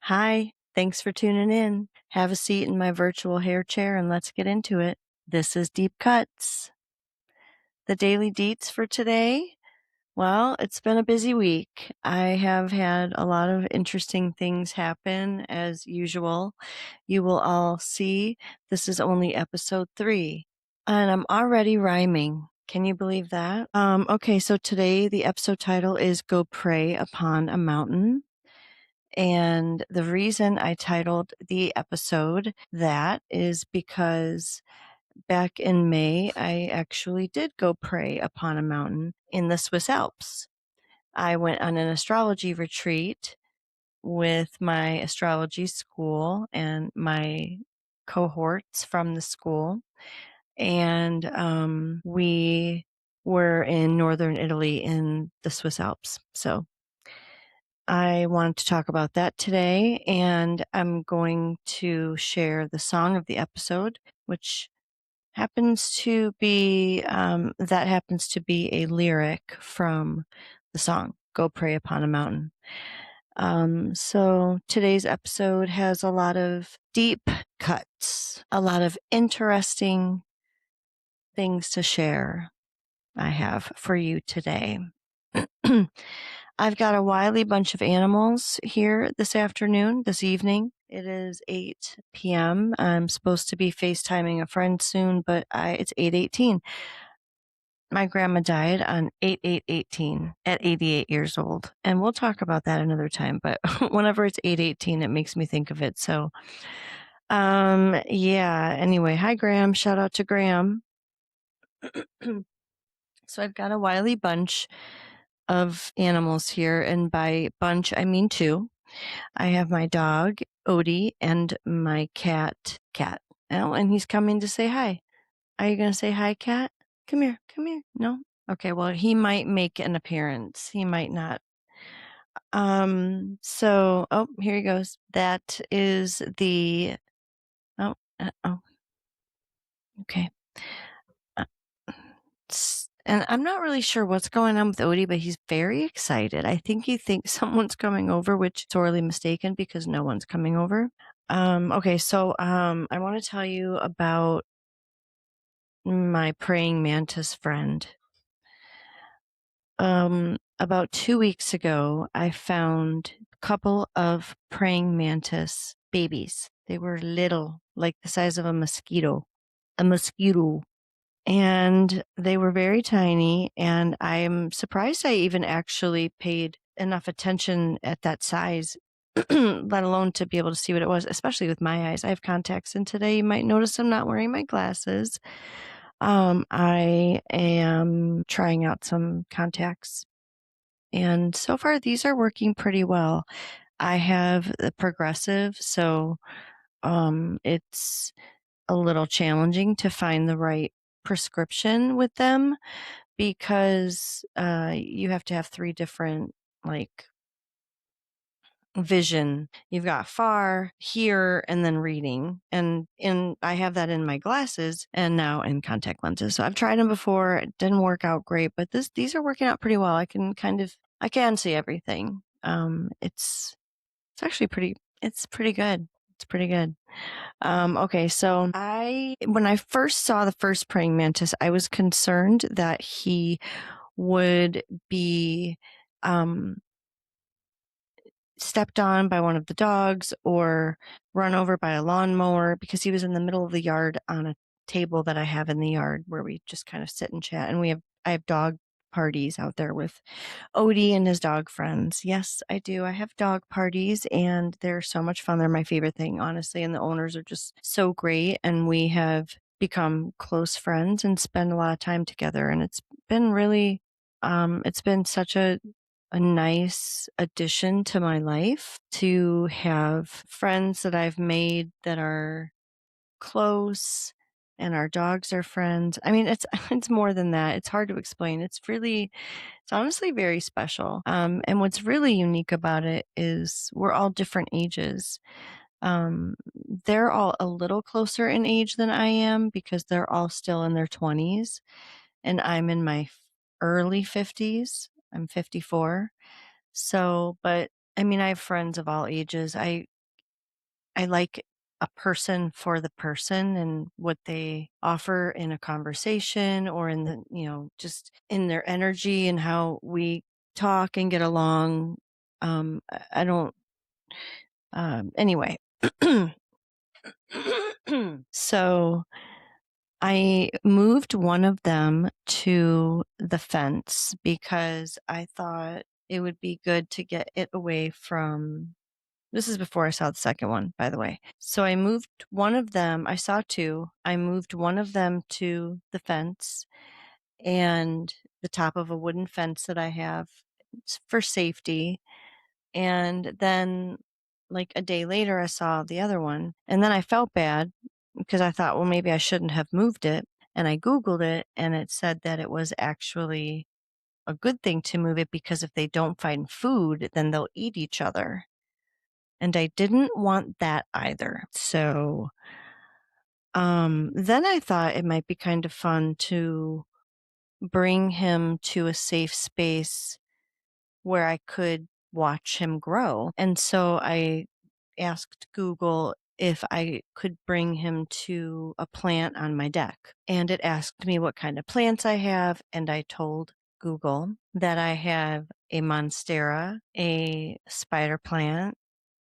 Hi, thanks for tuning in. Have a seat in my virtual hair chair and let's get into it. This is Deep Cuts. The daily deets for today. Well, it's been a busy week. I have had a lot of interesting things happen as usual. You will all see this is only episode 3, and I'm already rhyming. Can you believe that? Okay, so today the episode title is Go Pray Upon a Mountain. And the reason I titled the episode that is because back in May, I actually did go pray upon a mountain in the Swiss Alps. I went on an astrology retreat with my astrology school and my cohorts from the school. And we were in northern Italy in the Swiss Alps. So I wanted to talk about that today, and I'm going to share the song of the episode, which happens to be a lyric from the song "Go Pray Upon a Mountain." So today's episode has a lot of deep cuts, a lot of interesting things to share. I have for you today. I've got a wily bunch of animals here this evening. It is 8 p.m. I'm supposed to be FaceTiming a friend soon, but it's 8:18. My grandma died on 8/8/18 at 88 years old. And we'll talk about that another time, but whenever it's 8:18, it makes me think of it. So, yeah, anyway, hi, Graham. Shout out to Graham. So I've got a wily bunch of animals here, and by bunch, I mean 2. I have my dog, Odie, and my cat, Cat. Oh, and he's coming to say hi. Are you going to say hi, Cat? Come here, come here. No? Okay, well, he might make an appearance. He might not. Oh, here he goes. That is oh, okay. Uh, And I'm not really sure what's going on with Odie, but he's very excited. I think he thinks someone's coming over, which is sorely mistaken because no one's coming over. Okay, so I want to tell you about my praying mantis friend. About 2 weeks ago, I found a couple of praying mantis babies. They were little, like the size of a mosquito. A mosquito. And they were very tiny, and I'm surprised I even actually paid enough attention at that size, let alone to be able to see what it was, especially with my eyes. I have contacts, and today you might notice I'm not wearing my glasses. I am trying out some contacts, and so far these are working pretty well. I have the progressive, so it's a little challenging to find the right prescription with them because you have to have 3 different like vision. You've got far, here, and then reading. And I have that in my glasses and now in contact lenses. So I've tried them before. It didn't work out great, but these are working out pretty well. I can see everything. It's actually it's pretty good. It's pretty good. Okay, so when I first saw the first praying mantis, I was concerned that he would be stepped on by one of the dogs or run over by a lawnmower because he was in the middle of the yard on a table that I have in the yard where we just kind of sit and chat. And I have dog parties out there with Odie and his dog friends. Yes, I do. I have dog parties and they're so much fun. They're my favorite thing, honestly. And the owners are just so great. And we have become close friends and spend a lot of time together. And it's been really, it's been such a nice addition to my life to have friends that I've made that are close and our dogs are friends. I mean, it's more than that. It's hard to explain. It's honestly very special. And what's really unique about it is we're all different ages. They're all a little closer in age than I am because they're all still in their 20s and I'm in my early 50s. I'm 54. So, but I mean, I have friends of all ages. I like a person for the person and what they offer in a conversation or in the, just in their energy and how we talk and get along. I don't, anyway. So I moved one of them to the fence because I thought it would be good to get it away from. This is before I saw the second one, by the way. So I moved one of them. I saw two. I moved one of them to the fence and the top of a wooden fence that I have for safety. And then, like a day later, I saw the other one. And then I felt bad because I thought, well, maybe I shouldn't have moved it. And I Googled it and it said that it was actually a good thing to move it because if they don't find food, then they'll eat each other. And I didn't want that either. So then I thought it might be kind of fun to bring him to a safe space where I could watch him grow. And so I asked Google if I could bring him to a plant on my deck. And it asked me what kind of plants I have. And I told Google that I have a monstera, a spider plant,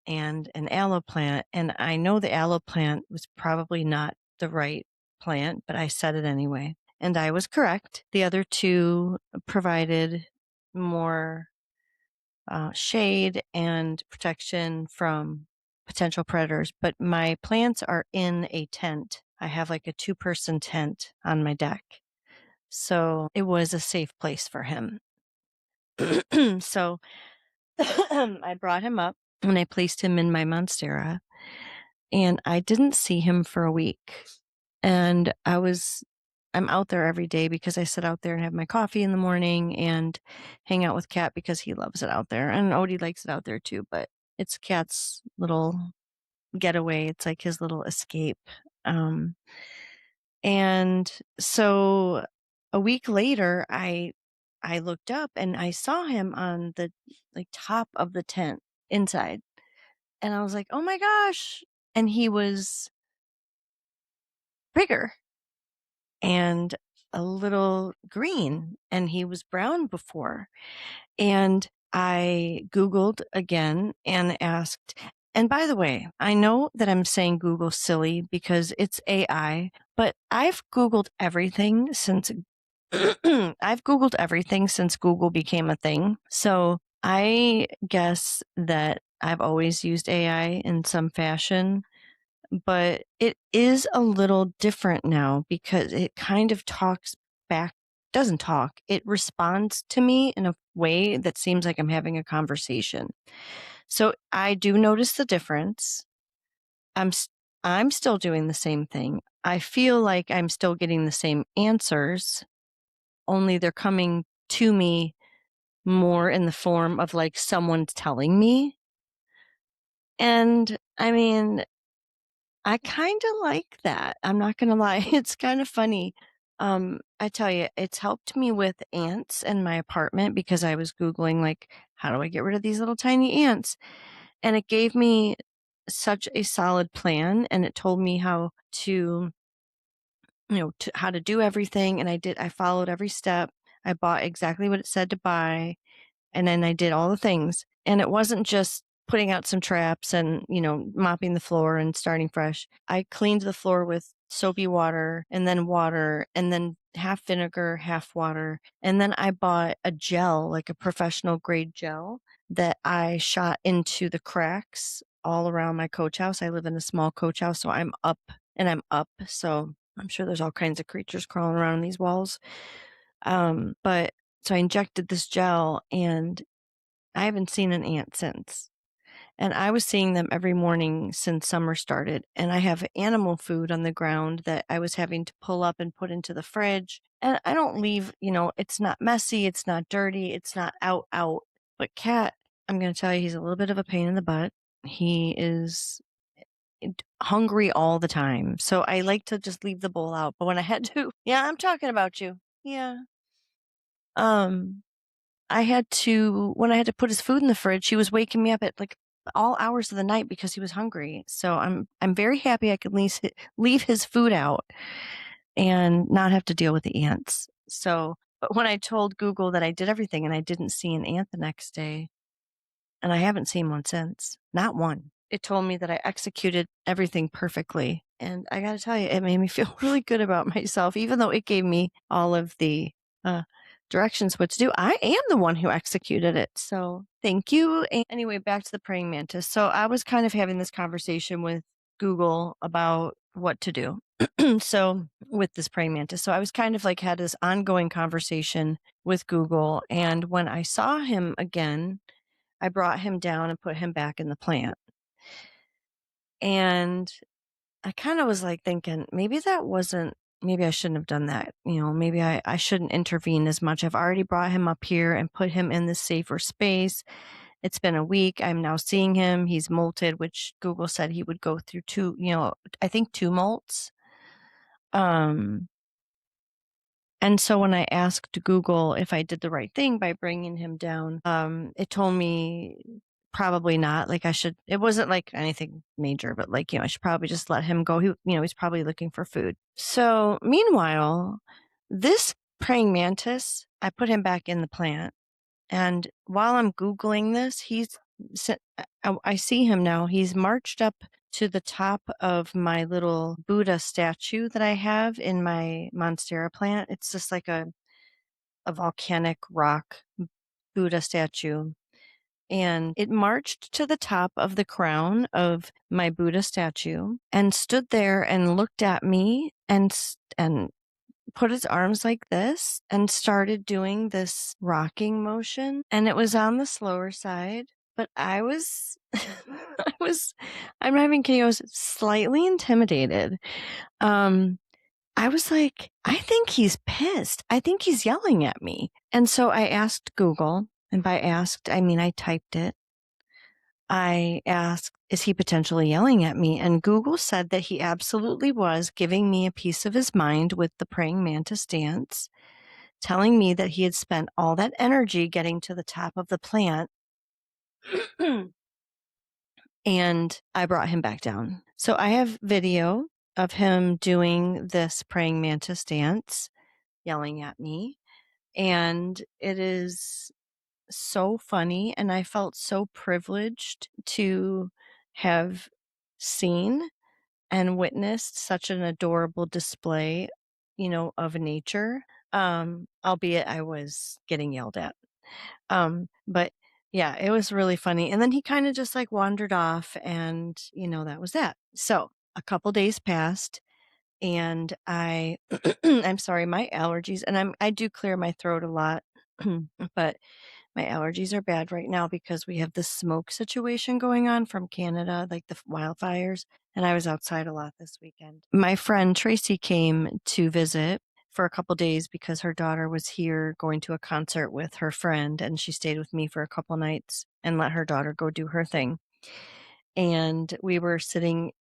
and an aloe plant. And I know the aloe plant was probably not the right plant, but I said it anyway. And I was correct. The other two provided more shade and protection from potential predators, but my plants are in a tent. I have like a 2-person tent on my deck. So it was a safe place for him. So I brought him up and I placed him in my monstera and I didn't see him for a week. And I'm out there every day because I sit out there and have my coffee in the morning and hang out with Cat because he loves it out there. And Odie likes it out there too, but it's Cat's little getaway. It's like his little escape. And so a week later, I looked up and I saw him on the top of the tent inside. And I was like, oh my gosh. And he was bigger and a little green, and he was brown before. And I Googled again and asked, and by the way, I know that I'm saying Google silly because it's AI, but I've Googled everything since Google became a thing. So I guess that I've always used AI in some fashion, but it is a little different now because it kind of talks back, doesn't talk. It responds to me in a way that seems like I'm having a conversation. So I do notice the difference. I'm still doing the same thing. I feel like I'm still getting the same answers, only they're coming to me more in the form of like someone's telling me. And I mean, I kind of like that. I'm not going to lie. It's kind of funny. I tell you, it's helped me with ants in my apartment because I was Googling, like, how do I get rid of these little tiny ants? And it gave me such a solid plan and it told me how to, how to do everything. And I followed every step. I bought exactly what it said to buy. And then I did all the things. And it wasn't just putting out some traps and, mopping the floor and starting fresh. I cleaned the floor with soapy water and then half vinegar, half water. And then I bought a gel, like a professional grade gel that I shot into the cracks all around my coach house. I live in a small coach house, so I'm up. So I'm sure there's all kinds of creatures crawling around these walls. But so I injected this gel and I haven't seen an ant since. And I was seeing them every morning since summer started. And I have animal food on the ground that I was having to pull up and put into the fridge. And I don't leave, it's not messy, it's not dirty, it's not out. But Cat, I'm going to tell you, he's a little bit of a pain in the butt. He is hungry all the time. So I like to just leave the bowl out. But when I had to, yeah, I'm talking about you. Yeah. When I had to put his food in the fridge, he was waking me up at like all hours of the night because he was hungry. So I'm very happy I could leave his food out and not have to deal with the ants. So, but when I told Google that I did everything and I didn't see an ant the next day, and I haven't seen one since, not one. It told me that I executed everything perfectly. And I got to tell you, it made me feel really good about myself, even though it gave me all of the directions what to do. I am the one who executed it. So thank you. And anyway, back to the praying mantis. So I was kind of having this conversation with Google about what to do. So with this praying mantis. So I was kind of like had this ongoing conversation with Google. And when I saw him again, I brought him down and put him back in the plant. And I kind of was like thinking, maybe I shouldn't have done that. Maybe I shouldn't intervene as much. I've already brought him up here and put him in this safer space. It's been a week. I'm now seeing him. He's molted, which Google said he would go through I think 2 molts. And so when I asked Google if I did the right thing by bringing him down, it told me probably not. Like it wasn't like anything major, but like, I should probably just let him go. He's probably looking for food. So meanwhile, this praying mantis, I put him back in the plant. And while I'm Googling this, I see him now. He's marched up to the top of my little Buddha statue that I have in my Monstera plant. It's just like a volcanic rock Buddha statue. And it marched to the top of the crown of my Buddha statue and stood there and looked at me and put his arms like this and started doing this rocking motion. And it was on the slower side, but I was, I'm not even kidding, I was slightly intimidated. I was like, I think he's pissed. I think he's yelling at me. And so I asked Google, and by asked, I mean I typed it. I asked, is he potentially yelling at me? And Google said that he absolutely was giving me a piece of his mind with the praying mantis dance, telling me that he had spent all that energy getting to the top of the plant. And I brought him back down. So I have video of him doing this praying mantis dance, yelling at me. And it is so funny. And I felt so privileged to have seen and witnessed such an adorable display, of nature. Albeit I was getting yelled at. But yeah, it was really funny. And then he kind of just like wandered off and, that was that. So a couple days passed and I'm sorry, my allergies, and I do clear my throat a lot, but my allergies are bad right now because we have this smoke situation going on from Canada, like the wildfires. And I was outside a lot this weekend. My friend Tracy came to visit for a couple days because her daughter was here going to a concert with her friend, and she stayed with me for a couple nights and let her daughter go do her thing. And we were sitting,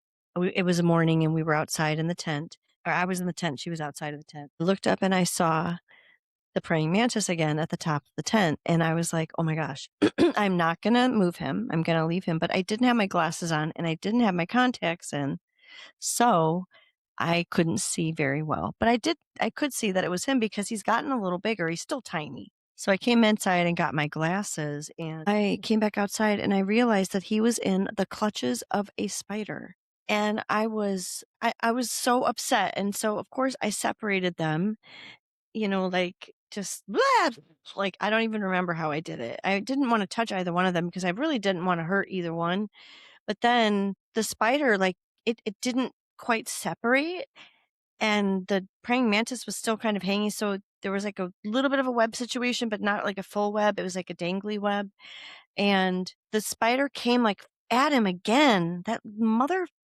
it was a morning, and we were outside in the tent. Or I was in the tent, she was outside of the tent. I looked up and I saw the praying mantis again at the top of the tent. And I was like, oh my gosh, I'm not going to move him. I'm going to leave him. But I didn't have my glasses on and I didn't have my contacts in. So I couldn't see very well. But I could see that it was him because he's gotten a little bigger. He's still tiny. So I came inside and got my glasses, and I came back outside and I realized that he was in the clutches of a spider. And I was so upset. And so of course I separated them, like just blah, like I don't even remember how I did it. I didn't want to touch either one of them because I really didn't want to hurt either one. But then the spider, like it didn't quite separate, and the praying mantis was still kind of hanging. So there was like a little bit of a web situation, but not like a full web. It was like a dangly web. And the spider came like at him again.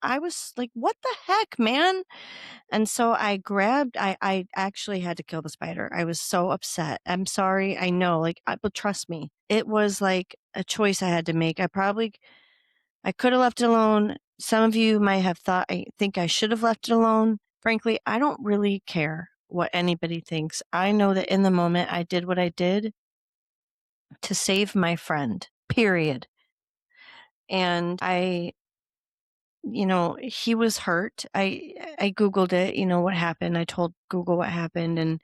I was like, what the heck, man? And so I actually had to kill the spider. I was so upset. I'm sorry. I know, but trust me, it was like a choice I had to make. I could have left it alone. Some of you might have thought, I think I should have left it alone. Frankly, I don't really care what anybody thinks. I know that in the moment I did what I did to save my friend, period. And he was hurt. I Googled it, what happened. I told Google what happened, and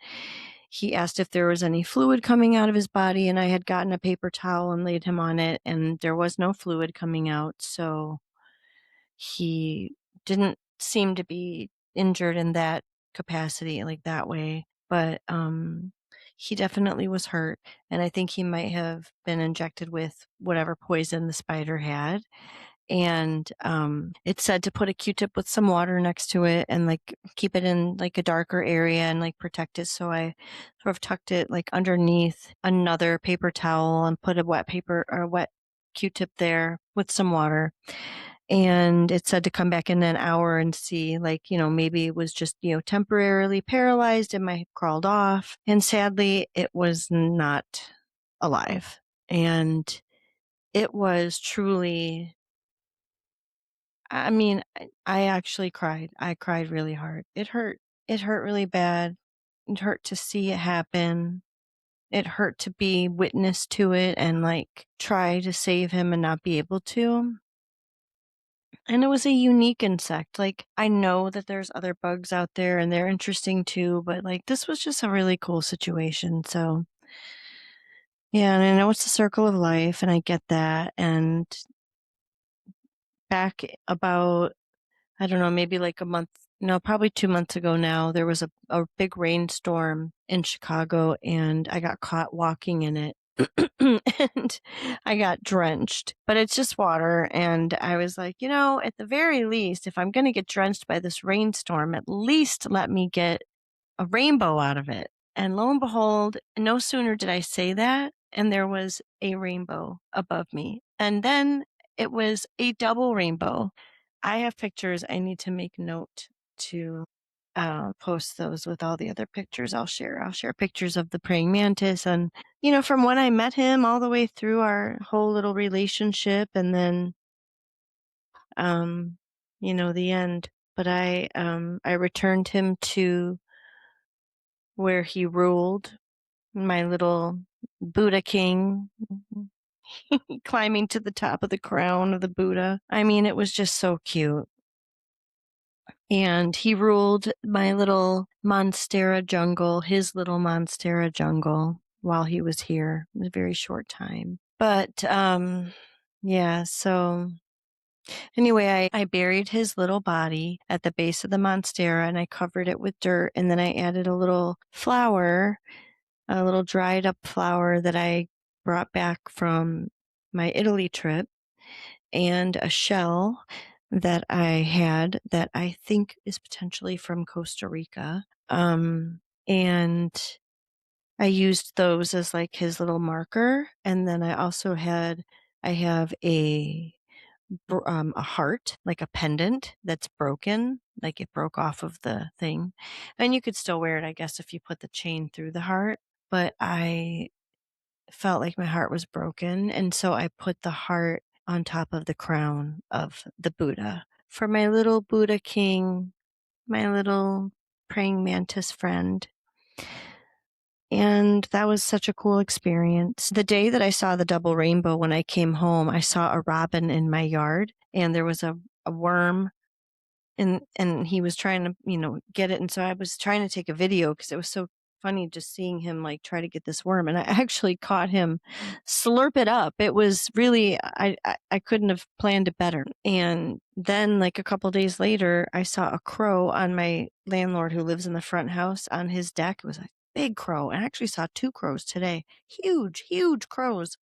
he asked if there was any fluid coming out of his body, and I had gotten a paper towel and laid him on it, and there was no fluid coming out. So he didn't seem to be injured in that capacity, like that way. But he definitely was hurt, and I think he might have been injected with whatever poison the spider had. And it said to put a Q-tip with some water next to it and like keep it in like a darker area and like protect it. So I sort of tucked it like underneath another paper towel and put a wet Q-tip there with some water. And it said to come back in an hour and see, like, maybe it was just, temporarily paralyzed. It might have crawled off. And sadly, it was not alive. And it was truly, I mean, I actually cried. I cried really hard. It hurt. It hurt really bad. It hurt to see it happen. It hurt to be witness to it and like try to save him and not be able to. And it was a unique insect. Like, I know that there's other bugs out there and they're interesting too, but like this was just a really cool situation. So, yeah, and I know it's the circle of life and I get that. And back about, I don't know, maybe like a month, no, probably 2 months ago now, there was a big rainstorm in Chicago and I got caught walking in it. And I got drenched, but it's just water. And I was like, at the very least, if I'm going to get drenched by this rainstorm, at least let me get a rainbow out of it. And lo and behold, no sooner did I say that, and there was a rainbow above me. And then it was a double rainbow. I have pictures. I need to make note to post those with all the other pictures I'll share. I'll share pictures of the praying mantis and, from when I met him all the way through our whole little relationship and then, the end. But I returned him to where he ruled, my little Buddha king, climbing to the top of the crown of the Buddha. I mean, it was just so cute. And he ruled my little Monstera jungle, his little Monstera jungle, while he was here. It was a very short time. But yeah, so anyway, I buried his little body at the base of the Monstera and I covered it with dirt. And then I added a little flower, a little dried up flower that I brought back from my Italy trip, and a shell that I had that I think is potentially from Costa Rica. And I used those as like his little marker. And then I have a heart, like a pendant that's broken, like it broke off of the thing. And you could still wear it, I guess, if you put the chain through the heart. But I felt like my heart was broken. And so I put the heart on top of the crown of the Buddha for my little Buddha king, my little praying mantis friend. And that was such a cool experience. The day that I saw the double rainbow, when I came home, I saw a robin in my yard and there was a worm and he was trying to, get it. And so I was trying to take a video because it was so funny just seeing him like try to get this worm. And I actually caught him slurp it up. It was really, I couldn't have planned it better. And then like a couple days later, I saw a crow on my landlord who lives in the front house on his deck. It was a big crow. I actually saw 2 crows today. Huge, huge crows.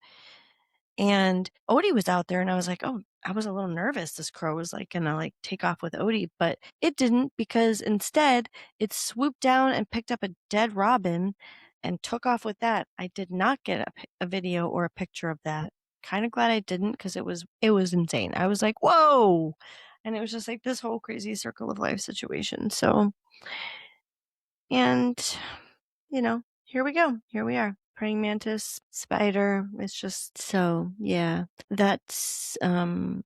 And Odie was out there and I was like, oh, I was a little nervous. This crow was like going to like take off with Odie, but it didn't because instead it swooped down and picked up a dead robin and took off with that. I did not get a video or a picture of that. Kind of glad I didn't because it was insane. I was like, whoa. And it was just like this whole crazy circle of life situation. So, and here we go. Here we are. Praying mantis, spider. It's just so, yeah. That's the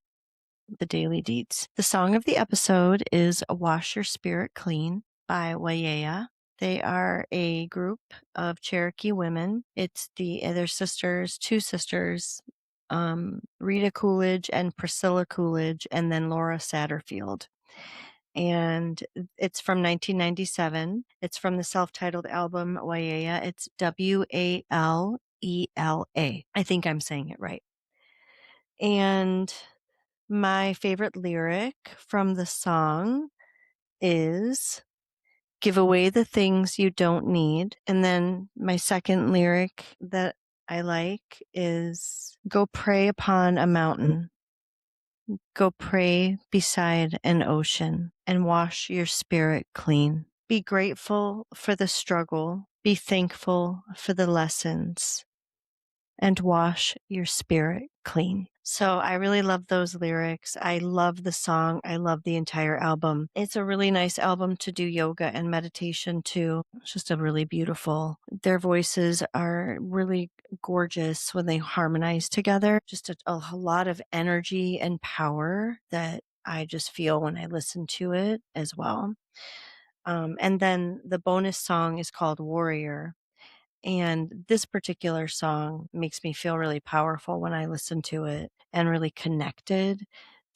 Daily Deets. The song of the episode is Wash Your Spirit Clean by Walela. They are a group of Cherokee women. It's their sisters, 2 sisters, Rita Coolidge and Priscilla Coolidge, and then Laura Satterfield. And it's from 1997. It's from the self-titled album Walela. It's Walela. I think I'm saying it right. And my favorite lyric from the song is give away the things you don't need. And then my second lyric that I like is go pray upon a mountain. Go pray beside an ocean and wash your spirit clean. Be grateful for the struggle. Be thankful for the lessons and wash your spirit clean. So I really love those lyrics. I love the song. I love the entire album. It's a really nice album to do yoga and meditation to. It's just a really beautiful. Their voices are really gorgeous when they harmonize together. Just a lot of energy and power that I just feel when I listen to it as well. And then the bonus song is called Warrior. And this particular song makes me feel really powerful when I listen to it and really connected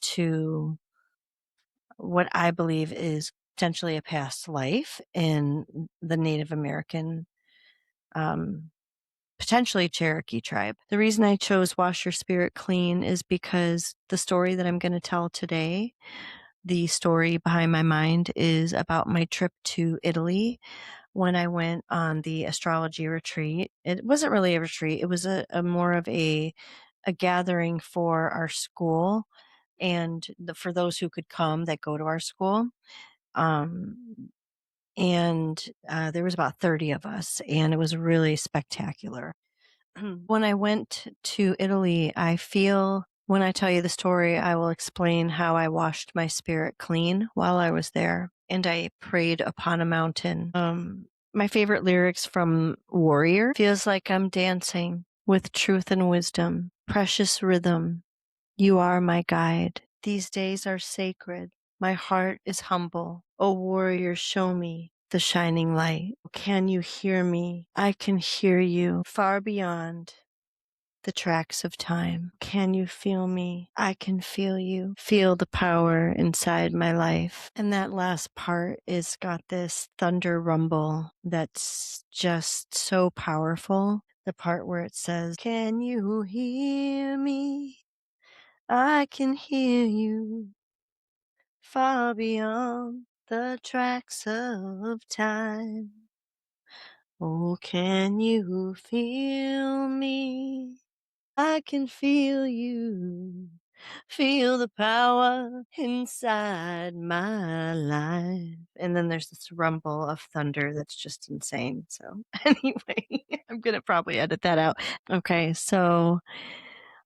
to what I believe is potentially a past life in the Native American, potentially Cherokee tribe. The reason I chose Wash Your Spirit Clean is because the story that I'm going to tell today, the story behind my mind, is about my trip to Italy when I went on the astrology retreat. It wasn't really a retreat. It was a more of a gathering for our school and for those who could come that go to our school. And there was about 30 of us, and it was really spectacular. When I went to Italy, I feel when I tell you the story, I will explain how I washed my spirit clean while I was there and I prayed upon a mountain. My favorite lyrics from Warrior feels like I'm dancing with truth and wisdom, precious rhythm. You are my guide. These days are sacred. My heart is humble. O warrior, show me the shining light. Can you hear me? I can hear you far beyond the tracks of time. Can you feel me? I can feel you. Feel the power inside my life. And that last part is got this thunder rumble that's just so powerful. The part where it says, can you hear me? I can hear you far beyond the tracks of time. Oh, can you feel me? I can feel you. Feel the power inside my life. And then there's this rumble of thunder that's just insane. So, anyway, I'm going to probably edit that out. Okay, so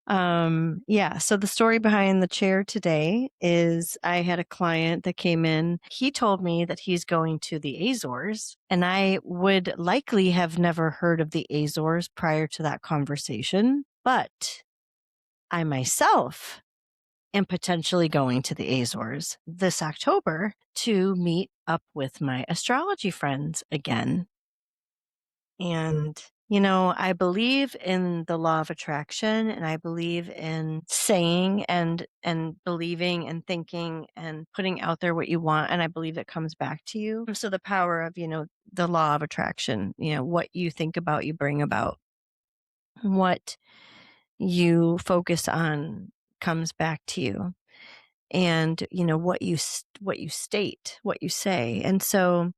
yeah, so the story behind the chair today is I had a client that came in. He told me that he's going to the Azores, and I would likely have never heard of the Azores prior to that conversation, but I myself am potentially going to the Azores this October to meet up with my astrology friends again. And, you know, I believe in the law of attraction, and I believe in saying and believing and thinking and putting out there what you want. And I believe it comes back to you. So the power of, you know, the law of attraction, you know, what you think about, you bring about. What you focus on comes back to you. And, you know, what you state, what you say. And so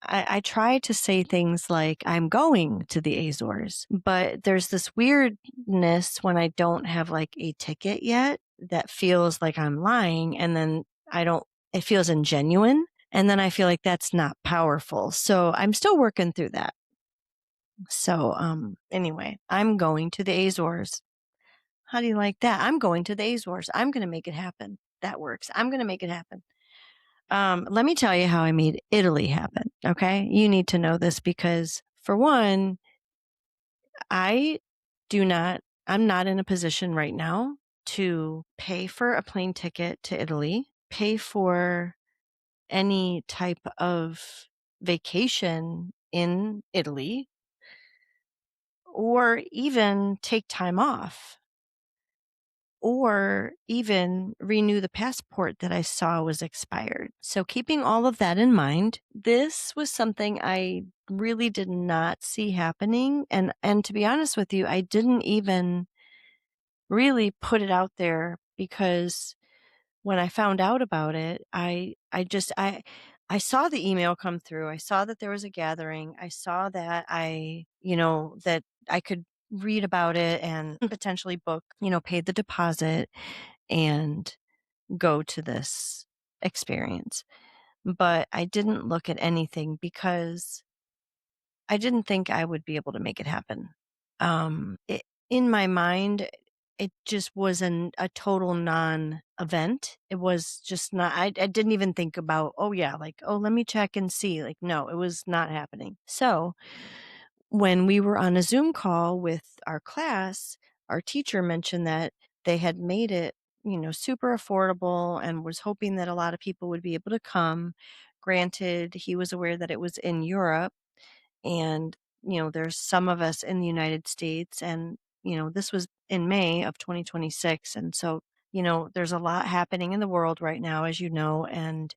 I try to say things like I'm going to the Azores, but there's this weirdness when I don't have like a ticket yet that feels like I'm lying. And then it feels ingenuine. And then I feel like that's not powerful. So I'm still working through that. So, anyway, I'm going to the Azores. How do you like that? I'm going to the Azores. I'm going to make it happen. That works. I'm going to make it happen. Let me tell you how I made Italy happen. Okay. You need to know this because, for one, I'm not in a position right now to pay for a plane ticket to Italy, pay for any type of vacation in Italy, or even take time off, or even renew the passport that I saw was expired. So, keeping all of that in mind, this was something I really did not see happening. And to be honest with you, I didn't even really put it out there because when I found out about it, I saw the email come through. I saw that there was a gathering. I saw that that I could read about it and potentially book, pay the deposit and go to this experience. But I didn't look at anything because I didn't think I would be able to make it happen. In my mind, it just was a total non-event. It was just not, I didn't even think about, oh yeah, like, oh, let me check and see. Like, no, it was not happening. So when we were on a Zoom call with our class, our teacher mentioned that they had made it, super affordable and was hoping that a lot of people would be able to come. Granted, he was aware that it was in Europe and, there's some of us in the United States and, this was in May of 2026. And so, there's a lot happening in the world right now, as you know, and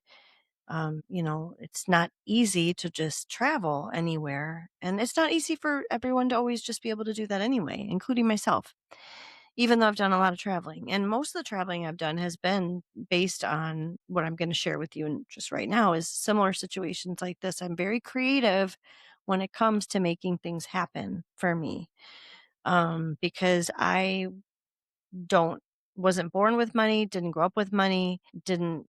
it's not easy to just travel anywhere. And it's not easy for everyone to always just be able to do that anyway, including myself, even though I've done a lot of traveling. And most of the traveling I've done has been based on what I'm going to share with you. And just right now is similar situations like this. I'm very creative when it comes to making things happen for me. Because I don't wasn't born with money, didn't grow up with money, didn't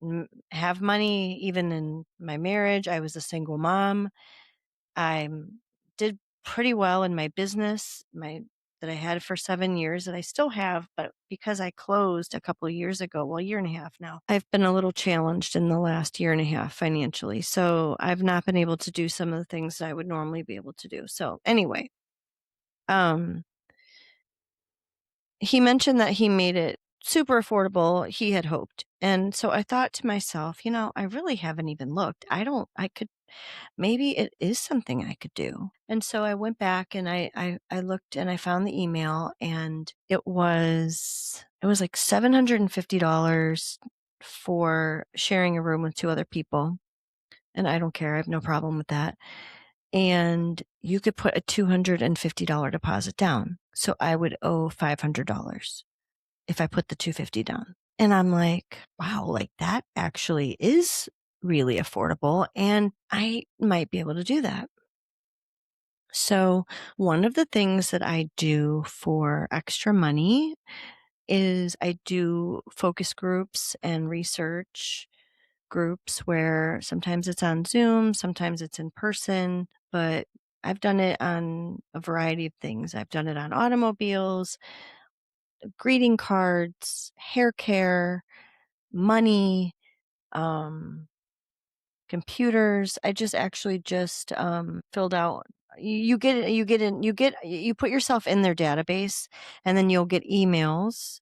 have money even in my marriage. I was a single mom. I did pretty well in my business, my that I had for 7 years that I still have, but because I closed a couple of years ago, well, a year and a half now, I've been a little challenged in the last year and a half financially. So I've not been able to do some of the things that I would normally be able to do. So anyway, um, he mentioned that he made it super affordable, he had hoped. And so I thought to myself, I really haven't even looked. I could, maybe it is something I could do. And so I went back and I looked and I found the email and it was like $750 for sharing a room with two other people. And I don't care. I have no problem with that. And you could put a $250 deposit down. So I would owe $500 if I put the 250 down. And I'm like, wow, like that actually is really affordable and I might be able to do that. So one of the things that I do for extra money is I do focus groups and research groups where sometimes it's on Zoom, sometimes it's in person, but I've done it on a variety of things. I've done it on automobiles, greeting cards, hair care, money, um, computers. I just actually just filled out. You put yourself in their database, and then you'll get emails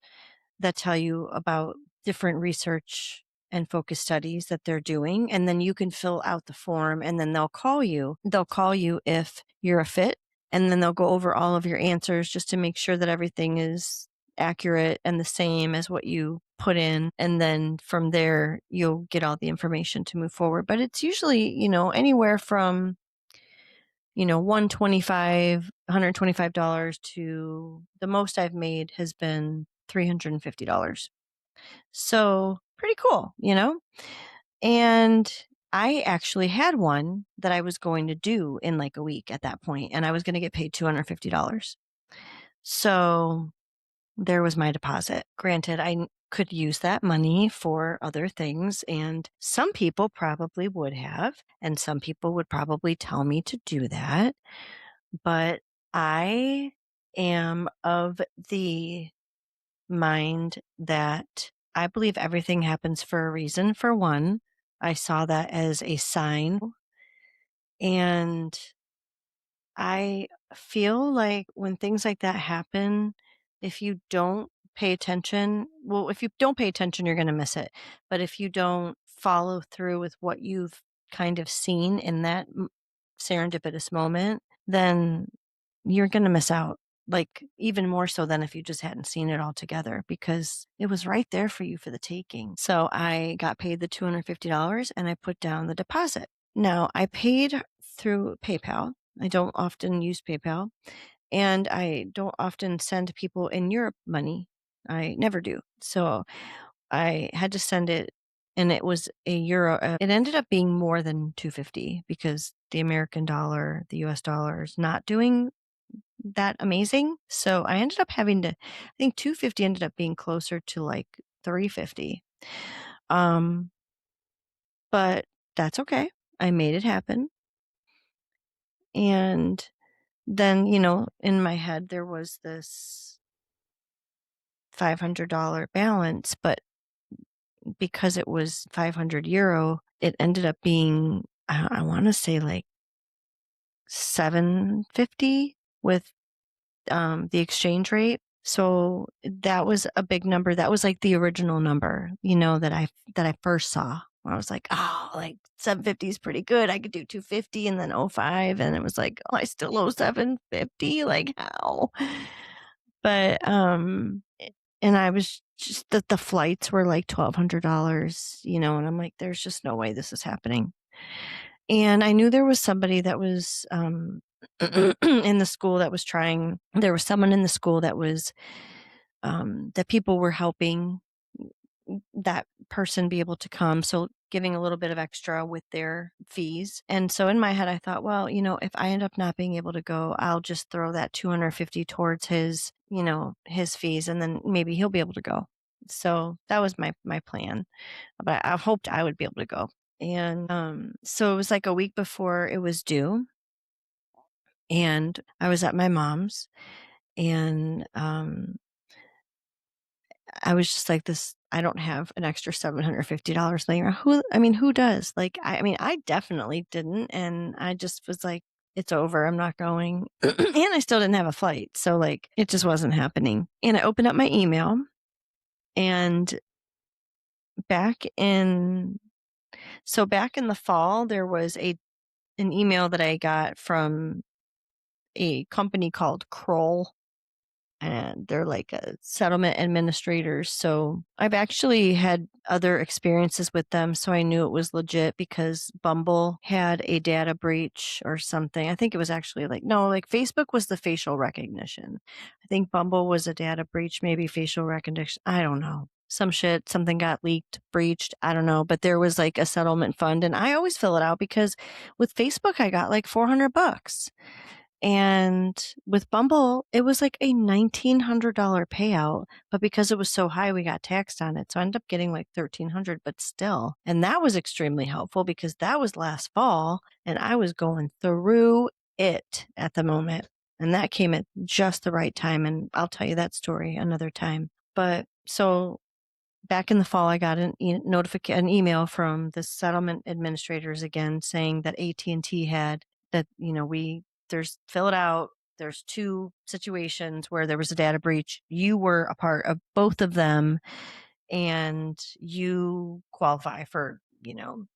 that tell you about different research and focus studies that they're doing. And then you can fill out the form and then they'll call you. They'll call you if you're a fit. And then they'll go over all of your answers just to make sure that everything is accurate and the same as what you put in. And then from there, you'll get all the information to move forward. But it's usually, anywhere from 125 $125 to the most I've made has been $350. So pretty cool. And I actually had one that I was going to do in like a week at that point, and I was going to get paid $250. So there was my deposit. Granted, I could use that money for other things, and some people probably would have, and some people would probably tell me to do that. But I am of the mind that I believe everything happens for a reason, for one. I saw that as a sign. And I feel like when things like that happen, if you don't pay attention, well, if you don't pay attention, you're going to miss it. But if you don't follow through with what you've kind of seen in that serendipitous moment, then you're gonna miss out, like, even more so than if you just hadn't seen it all together because it was right there for you for the taking. So I got paid the $250 and I put down the deposit. Now, I paid through PayPal. I don't often use PayPal, and I don't often send people in Europe money. I never do. So I had to send it, and it was a euro. It ended up being more than 250 because the American dollar, the US dollar is not doing that amazing. So I ended up having to, I think 250 ended up being closer to like 350. Um, but that's okay. I made it happen. And then, in my head, there was this $500 balance, but because it was 500 euro, it ended up being, I want to say like 750 with the exchange rate. So that was a big number. That was like the original number, that I first saw. I was like, oh, like 750 is pretty good. I could do 250 and then 05. And it was like, oh, I still owe 750. Like how? But, and I was just that the flights were like $1,200, and I'm like, there's just no way this is happening. And I knew there was somebody that was, in the school that was trying, there was someone in the school that was, that people were helping that person be able to come. So giving a little bit of extra with their fees. And so in my head, I thought, well, if I end up not being able to go, I'll just throw that 250 towards his fees, and then maybe he'll be able to go. So that was my plan. But I hoped I would be able to go. And so it was like a week before it was due, and I was at my mom's, and I was just like, this, I don't have an extra $750 laying around. Who does? Like, I definitely didn't. And I just was like, it's over. I'm not going. And I still didn't have a flight. So, like, it just wasn't happening. And I opened up my email, and back in, back in the fall, there was an email that I got from a company called Kroll, and they're like a settlement administrators. So I've actually had other experiences with them, so I knew it was legit because Bumble had a data breach or something. I think it was actually like Facebook was the facial recognition. I think Bumble was a data breach, maybe facial recognition. I don't know. Some shit, something got leaked, breached. I don't know, but there was like a settlement fund, and I always fill it out because with Facebook I got like $400. And with Bumble, it was like a $1,900 payout, but because it was so high, we got taxed on it. So I ended up getting like $1,300, but still. And that was extremely helpful because that was last fall and I was going through it at the moment. And that came at just the right time. And I'll tell you that story another time. But so back in the fall, I got an email from the settlement administrators again saying that AT&T had that, there's fill it out. There's two situations where there was a data breach. You were a part of both of them, and you qualify for,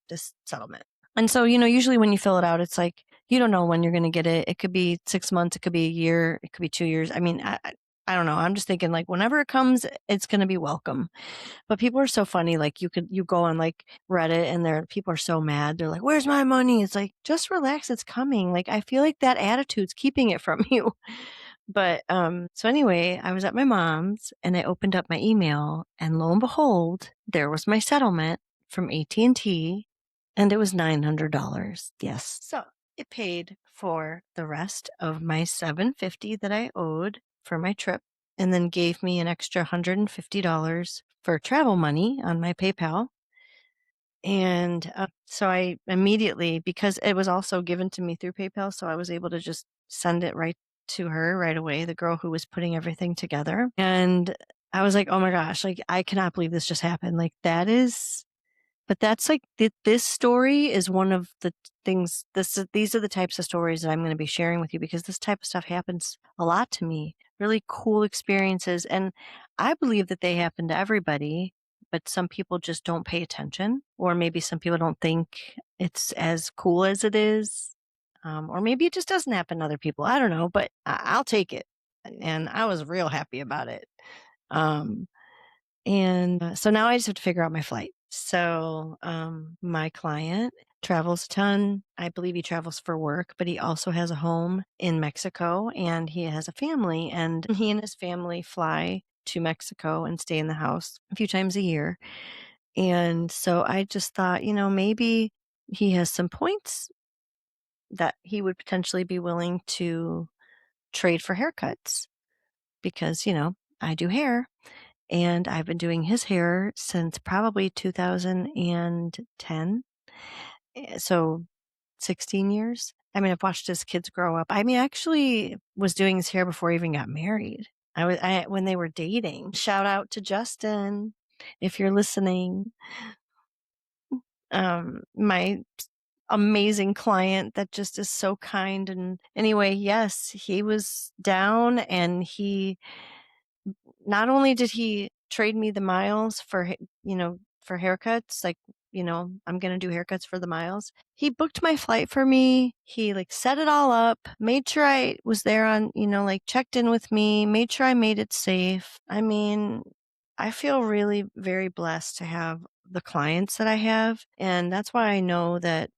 this settlement. And so, usually when you fill it out, it's like, you don't know when you're going to get it. It could be 6 months. It could be a year. It could be 2 years. I don't know. I'm just thinking like whenever it comes, it's going to be welcome. But people are so funny. Like you go on like Reddit, and people are so mad. They're like, where's my money? It's like, just relax. It's coming. Like, I feel like that attitude's keeping it from you. But, so anyway, I was at my mom's and I opened up my email, and lo and behold, there was my settlement from AT&T, and it was $900. Yes. So it paid for the rest of my $750 that I owed for my trip, and then gave me an extra $150 for travel money on my PayPal. And so I immediately, because it was also given to me through PayPal, so I was able to just send it right to her right away, the girl who was putting everything together. And I was like, oh my gosh, like, I cannot believe this just happened. Like, but that's like this story is one of the things. These are the types of stories that I'm going to be sharing with you because this type of stuff happens a lot to me. Really cool experiences, and I believe that they happen to everybody, but some people just don't pay attention, or maybe some people don't think it's as cool as it is. Or maybe it just doesn't happen to other people. I don't know, but I'll take it. And I was real happy about it. Um, and so now I just have to figure out my flight. So my client travels a ton. I believe he travels for work, but he also has a home in Mexico and he has a family. And he and his family fly to Mexico and stay in the house a few times a year. And so I just thought, maybe he has some points that he would potentially be willing to trade for haircuts because, I do hair and I've been doing his hair since probably 2010. So 16 years. I mean, I've watched his kids grow up. I mean, I actually was doing his hair before he even got married. When they were dating. Shout out to Justin if you're listening. My amazing client that just is so kind. And anyway, yes, he was down and he not only did he trade me the miles for haircuts, like, I'm going to do haircuts for the miles. He booked my flight for me. He like set it all up, made sure I was there on, like checked in with me, made sure I made it safe. I mean, I feel really very blessed to have the clients that I have. And that's why I know that,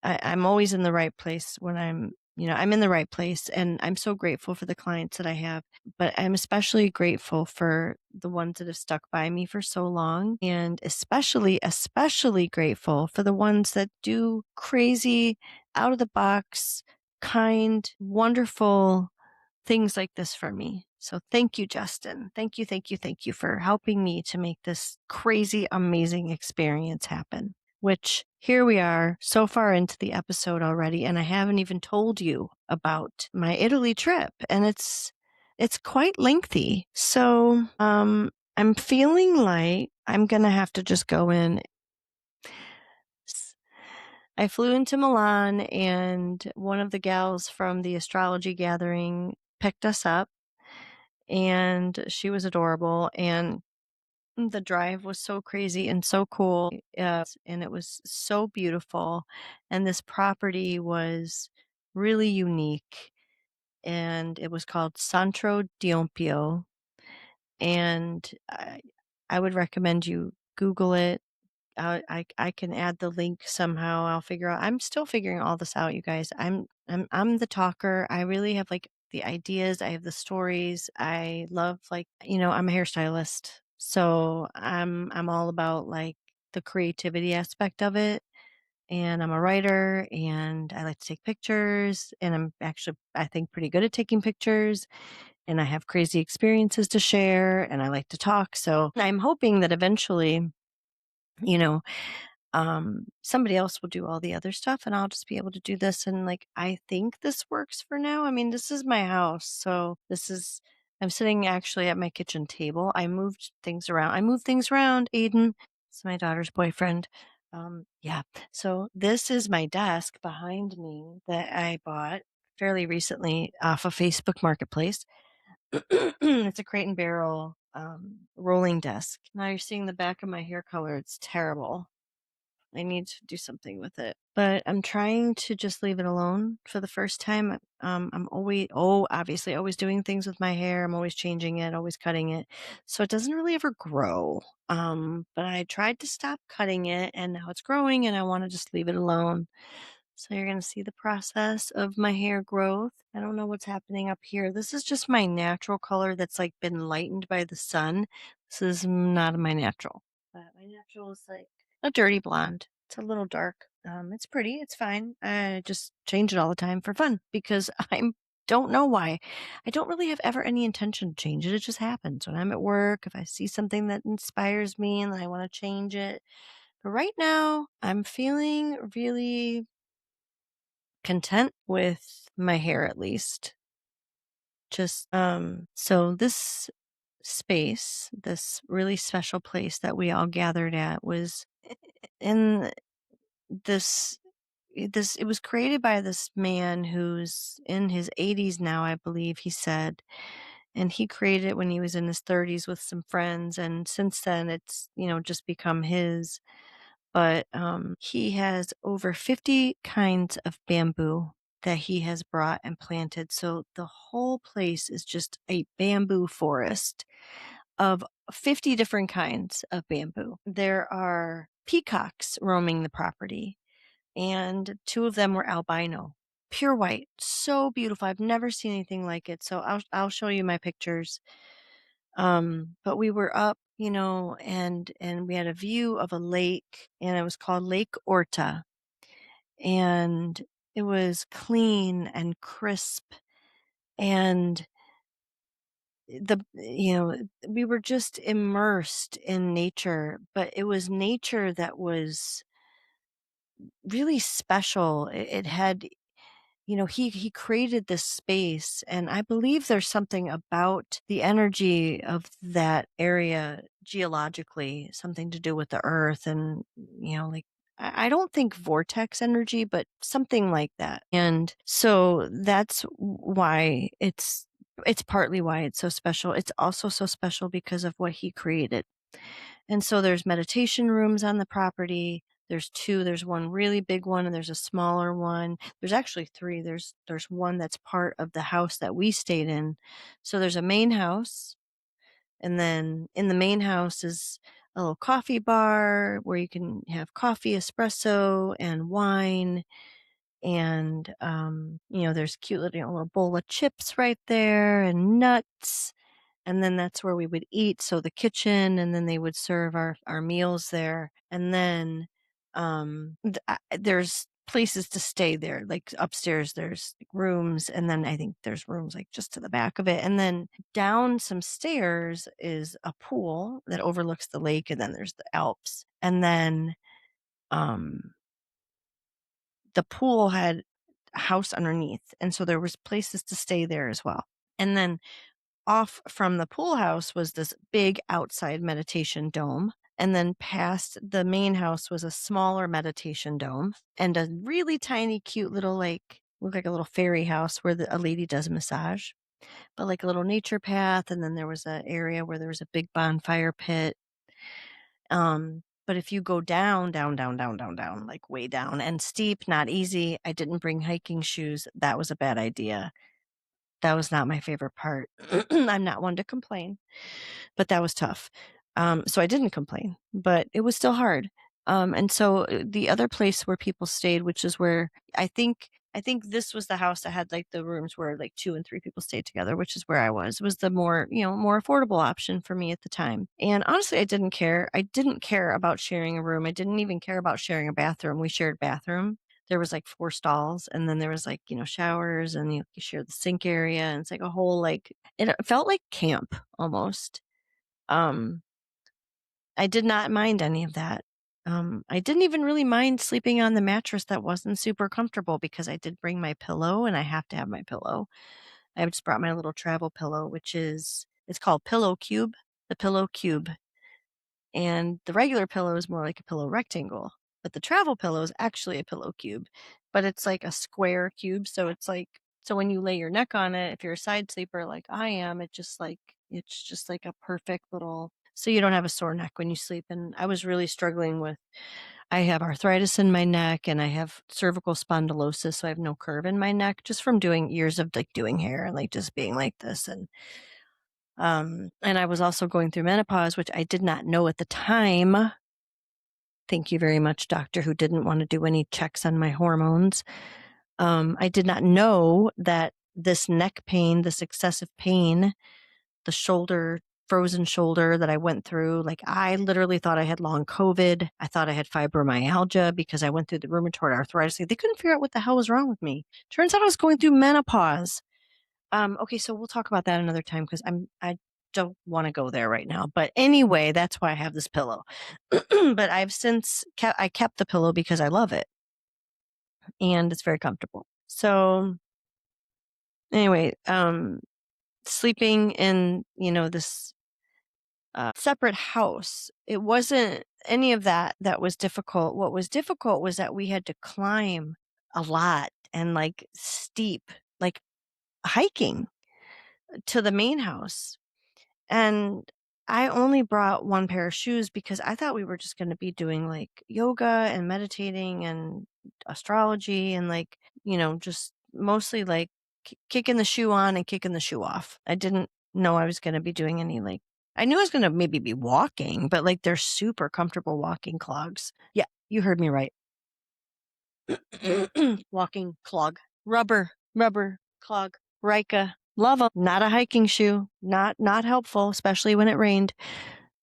I'm always in the right place when I'm in the right place. And I'm so grateful for the clients that I have, but I'm especially grateful for the ones that have stuck by me for so long. And especially grateful for the ones that do crazy, out of the box, kind, wonderful things like this for me. So thank you, Justin. Thank you for helping me to make this crazy, amazing experience happen. Which here we are so far into the episode already, and I haven't even told you about my Italy trip, and it's quite lengthy. So I'm feeling like I'm gonna have to just go in. I flew into Milan, and one of the gals from the astrology gathering picked us up, and she was adorable. And the drive was so crazy and so cool. And it was so beautiful. And this property was really unique. And it was called Santro Diompio. And I would recommend you Google it. I can add the link somehow. I'll figure out. I'm still figuring all this out, you guys. I'm the talker. I really have like the ideas. I have the stories. I love like I'm a hairstylist, so I'm all about like the creativity aspect of it. And I'm a writer, and I like to take pictures. And I'm actually, I think, pretty good at taking pictures. And I have crazy experiences to share, and I like to talk. So I'm hoping that eventually, you know, somebody else will do all the other stuff and I'll just be able to do this. And like, I think this works for now. I mean, this is my house. So I'm sitting actually at my kitchen table. I moved things around. Aiden. It's my daughter's boyfriend. Yeah. So this is my desk behind me that I bought fairly recently off of Facebook Marketplace. It's a Crate and Barrel rolling desk. Now you're seeing the back of my hair color. It's terrible. I need to do something with it. But I'm trying to just leave it alone for the first time. I'm obviously always doing things with my hair. I'm always changing it, always cutting it. So it doesn't really ever grow. But I tried to stop cutting it and now it's growing and I want to just leave it alone. So you're going to see the process of my hair growth. I don't know what's happening up here. This is just my natural color that's like been lightened by the sun. This is not my natural. But my natural is like a dirty blonde. It's a little dark. It's pretty. It's fine. I just change it all the time for fun because I don't know why. I don't really have ever any intention to change it. It just happens when I'm at work. If I see something that inspires me and I want to change it. But right now, I'm feeling really content with my hair, at least. Just so this space, this really special place that we all gathered at was in this it was created by this man who's in his 80s now, I believe he said. And he created it when he was in his 30s with some friends, and since then it's just become his. but he has over 50 kinds of bamboo that he has brought and planted. So the whole place is just a bamboo forest of 50 different kinds of bamboo. There are peacocks roaming the property, and two of them were albino. Pure white, so beautiful. I've never seen anything like it. So I'll show you my pictures. But we were up, and we had a view of a lake, and it was called Lake Orta, and it was clean and crisp, and we were just immersed in nature, but it was nature that was really special. It had, he created this space, and I believe there's something about the energy of that area geologically, something to do with the earth, and like, I don't think vortex energy, but something like that. And so that's why it's partly why it's so special. It's also so special because of what he created. And so there's meditation rooms on the property. There's two. There's one really big one, and there's a smaller one. There's actually three. There's one that's part of the house that we stayed in. So there's a main house, and then in the main house is a little coffee bar where you can have coffee, espresso, and wine. And there's cute little bowl of chips right there, and nuts, and then that's where we would eat. So the kitchen, and then they would serve our meals there. And then there's places to stay there, like upstairs there's rooms, and then I think there's rooms like just to the back of it, and then down some stairs is a pool that overlooks the lake, and then there's the Alps. And then um the pool had a house underneath, and so there was places to stay there as well. And then off from the pool house was this big outside meditation dome. And then past the main house was a smaller meditation dome and a really tiny, cute little, looked like a little fairy house where a lady does massage, but like a little nature path. And then there was an area where there was a big bonfire pit. But if you go down, down, down, down, down, down, like way down and steep, not easy. I didn't bring hiking shoes. That was a bad idea. That was not my favorite part. I'm not one to complain, but that was tough. So I didn't complain, but it was still hard. And so the other place where people stayed, which is where I think this was the house that had like the rooms where like 2 and 3 people stayed together, which is where I was the more affordable option for me at the time. And honestly, I didn't care. I didn't care about sharing a room. I didn't even care about sharing a bathroom. We shared bathroom. There was like 4 stalls, and then there was like, showers, and you share the sink area, and it's like a whole, like, it felt like camp almost. Um, I did not mind any of that. I didn't even really mind sleeping on the mattress that wasn't super comfortable because I did bring my pillow, and I have to have my pillow. I just brought my little travel pillow, it's called Pillow Cube, the Pillow Cube. And the regular pillow is more like a pillow rectangle, but the travel pillow is actually a pillow cube, but it's like a square cube. So when you lay your neck on it, if you're a side sleeper like I am, it's just like a perfect little, so you don't have a sore neck when you sleep. And I was really struggling with, I have arthritis in my neck, and I have cervical spondylosis. So I have no curve in my neck just from doing years of like doing hair and like just being like this. And I was also going through menopause, which I did not know at the time. Thank you very much, doctor, who didn't want to do any checks on my hormones. I did not know that this neck pain, this excessive pain, the frozen shoulder that I went through, like, I literally thought I had long COVID. I thought I had fibromyalgia because I went through the rheumatoid arthritis. They couldn't figure out what the hell was wrong with me. Turns out I was going through menopause. Okay, so we'll talk about that another time because I don't want to go there right now. But anyway, that's why I have this pillow. But I've since kept the pillow because I love it, and it's very comfortable. So anyway, sleeping in, this separate house, it wasn't any of that was difficult. What was difficult was that we had to climb a lot and like steep, like hiking to the main house. And I only brought one pair of shoes because I thought we were just going to be doing like yoga and meditating and astrology and like, just mostly like kicking the shoe on and kicking the shoe off. I didn't know I was going to be doing any like, I knew I was going to maybe be walking, but like they're super comfortable walking clogs. Yeah, you heard me right. Walking clog. Rubber clog. Rika. Love them. Not a hiking shoe. Not helpful, especially when it rained.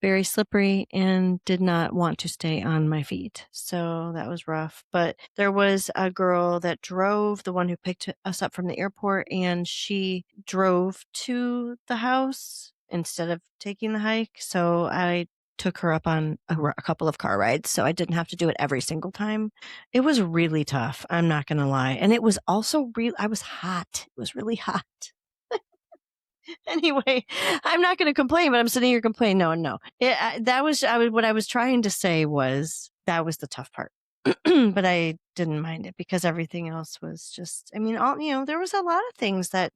Very slippery and did not want to stay on my feet. So that was rough. But there was a girl that drove, the one who picked us up from the airport, and she drove to the house instead of taking the hike. So I took her up on a couple of car rides, so I didn't have to do it every single time. It was really tough. I'm not going to lie. And it was also I was hot. It was really hot. Anyway, I'm not going to complain, but I'm sitting here complaining. No. What I was trying to say was that was the tough part. But I didn't mind it because everything else was just, I mean, there was a lot of things that,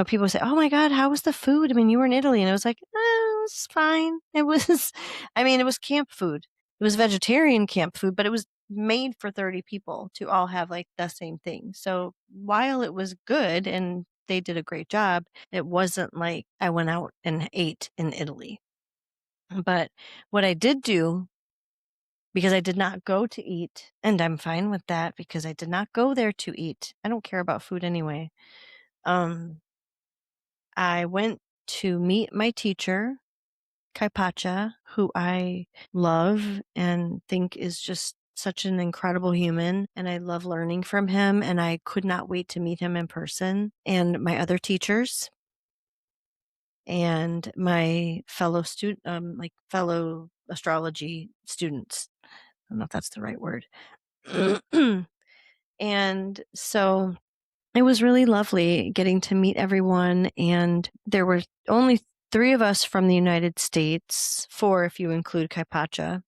people say, oh my God, how was the food? I mean, you were in Italy, and I was like, it was fine. It was, I mean, it was camp food. It was vegetarian camp food, but it was made for 30 people to all have like the same thing. So while it was good and they did a great job, it wasn't like I went out and ate in Italy. But what I did do, because I did not go to eat, and I'm fine with that because I did not go there to eat. I don't care about food anyway. I went to meet my teacher, Kaipacha, who I love and think is just such an incredible human, and I love learning from him, and I could not wait to meet him in person. And my other teachers and my fellow fellow astrology students. I don't know if that's the right word. And so it was really lovely getting to meet everyone. And there were only 3 of us from the United States, 4 if you include Kaipacha,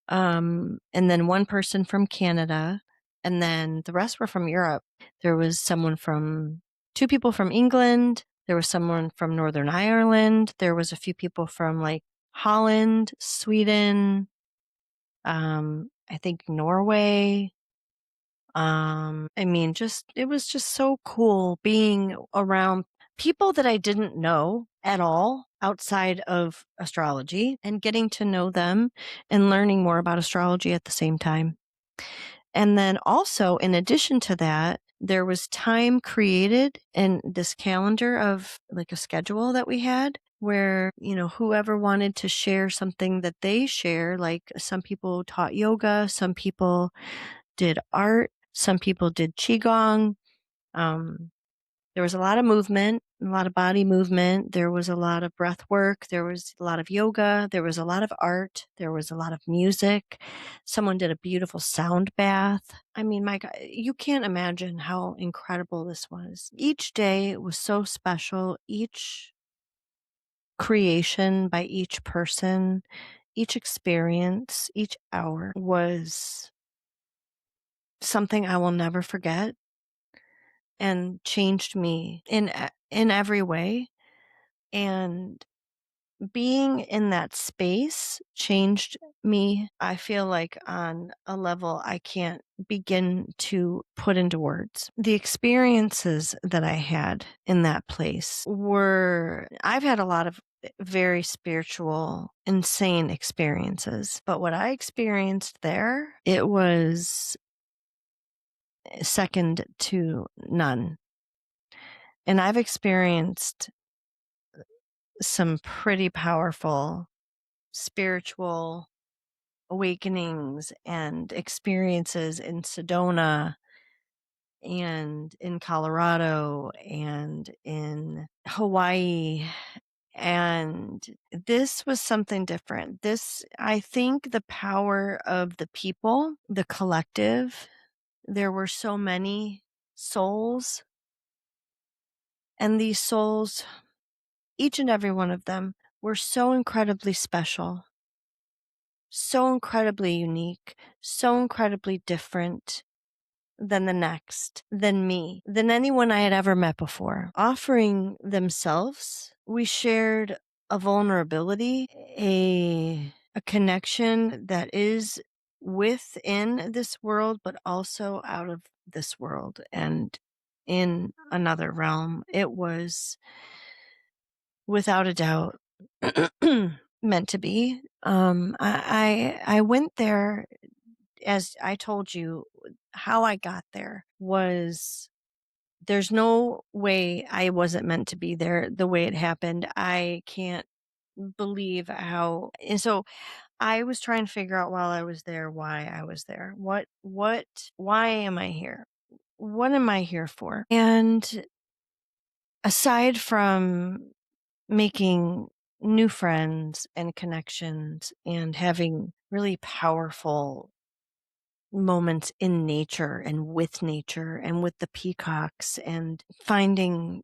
and then 1 person from Canada, and then the rest were from Europe. There was 2 people from England. There was someone from Northern Ireland. There was a few people from like Holland, Sweden, I think Norway. I mean, it was just so cool being around people that I didn't know at all outside of astrology and getting to know them and learning more about astrology at the same time. And then also, in addition to that, there was time created in this calendar of like a schedule that we had where, whoever wanted to share something that they share, like some people taught yoga, some people did art, some people did qigong. There was a lot of movement, a lot of body movement. There was a lot of breath work. There was a lot of yoga. There was a lot of art. There was a lot of music. Someone did a beautiful sound bath. I mean, my God, you can't imagine how incredible this was. Each day was so special. Each creation by each person, each experience, each hour was something I will never forget and changed me in every way. And being in that space changed me, I feel like, on a level I can't begin to put into words. The experiences that I had in that place I've had a lot of very spiritual, insane experiences, but what I experienced there, it was second to none. And I've experienced some pretty powerful spiritual awakenings and experiences in Sedona and in Colorado and in Hawaii. And this was something different. I think the power of the people, the collective, there were so many souls, and these souls, each and every one of them, were so incredibly special, so incredibly unique, so incredibly different than the next, than me, than anyone I had ever met before. Offering themselves, we shared a vulnerability, a connection that is within this world, but also out of this world and in another realm. It was without a doubt meant to be. I went there, as I told you, how I got there was there's no way I wasn't meant to be there the way it happened. I can't believe how. And so I was trying to figure out while I was there why I was there. Why am I here? What am I here for? And aside from making new friends and connections and having really powerful moments in nature and with the peacocks and finding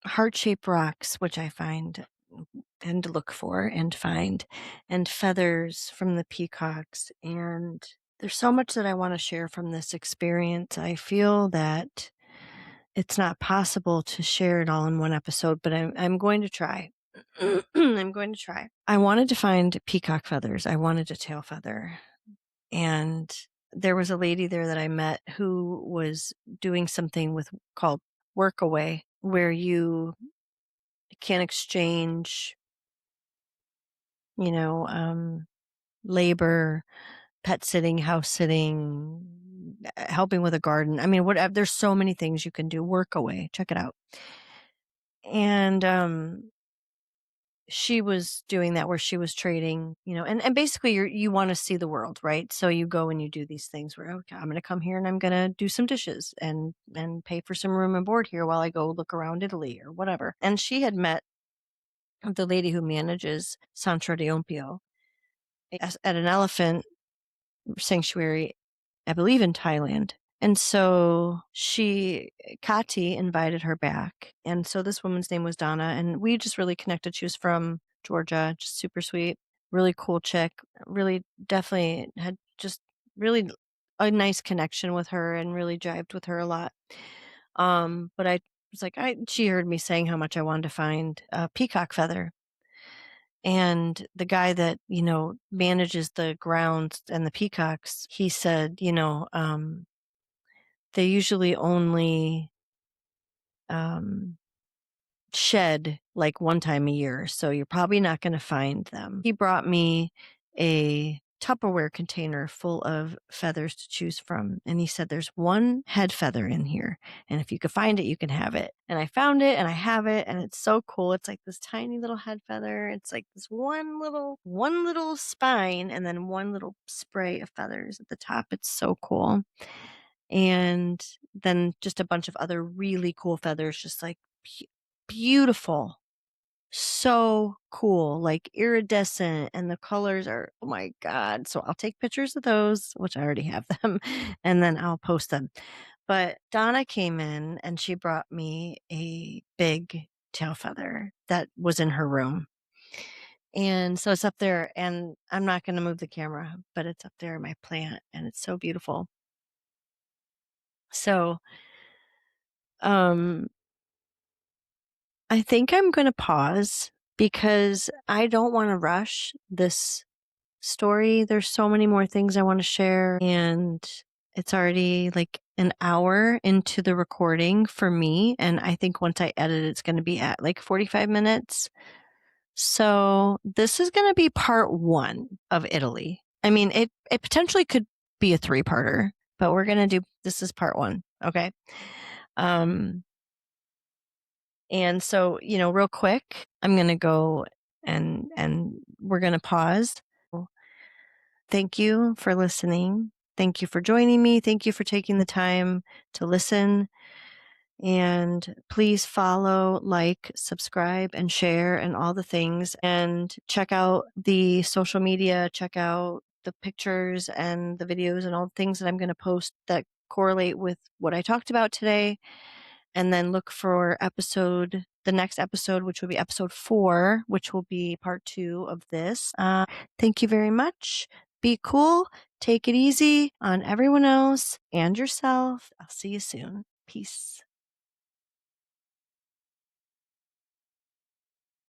heart-shaped rocks, which I find and look for and find, and feathers from the peacocks. And there's so much that I want to share from this experience. I feel that it's not possible to share it all in one episode, but I'm going to try. I'm going to try. I wanted to find peacock feathers. I wanted a tail feather. And there was a lady there that I met who was doing something called Workaway, where you can exchange, you know, labor, pet sitting, house sitting, helping with a garden. I mean, whatever. There's so many things you can do. Workaway, check it out. And she was doing that where she was trading, and basically you want to see the world, right? So you go and you do these things where, okay, I'm going to come here and I'm going to do some dishes and pay for some room and board here while I go look around Italy or whatever. And she had met the lady who manages Centro de Ompio at an elephant sanctuary, I believe in Thailand. And so Kati invited her back. And so this woman's name was Donna, and we just really connected. She was from Georgia, just super sweet, really cool chick, really definitely had just really a nice connection with her and really jived with her a lot. But I was like, she heard me saying how much I wanted to find a peacock feather. And the guy that, manages the grounds and the peacocks, he said, they usually only shed like one time a year, so you're probably not going to find them. He brought me a Tupperware container full of feathers to choose from, and he said there's one head feather in here, and if you could find it, you can have it. And I found it, and I have it, and it's so cool. It's like this tiny little head feather. It's like this one little spine, and then one little spray of feathers at the top. It's so cool. And then just a bunch of other really cool feathers, just like beautiful, so cool, like iridescent, and the colors are, oh my God. So I'll take pictures of those, which I already have them, and then I'll post them. But Donna came in and she brought me a big tail feather that was in her room. And so it's up there, and I'm not going to move the camera, but it's up there in my plant, and it's so beautiful. So, I think I'm going to pause because I don't want to rush this story. There's so many more things I want to share, and it's already like an hour into the recording for me. And I think once I edit, it's going to be at like 45 minutes. So this is going to be part 1 of Italy. I mean, it potentially could be a 3-parter, but we're going to do, this is part 1. Okay. And so, real quick, I'm going to go and we're going to pause. Thank you for listening. Thank you for joining me. Thank you for taking the time to listen. And please follow, like, subscribe, and share, and all the things. And check out the social media, check out the pictures and the videos and all the things that I'm going to post that correlate with what I talked about today. And then look for the next episode, which will be episode 4, which will be part 2 of this. Thank you very much. Be cool. Take it easy on everyone else and yourself. I'll see you soon. Peace.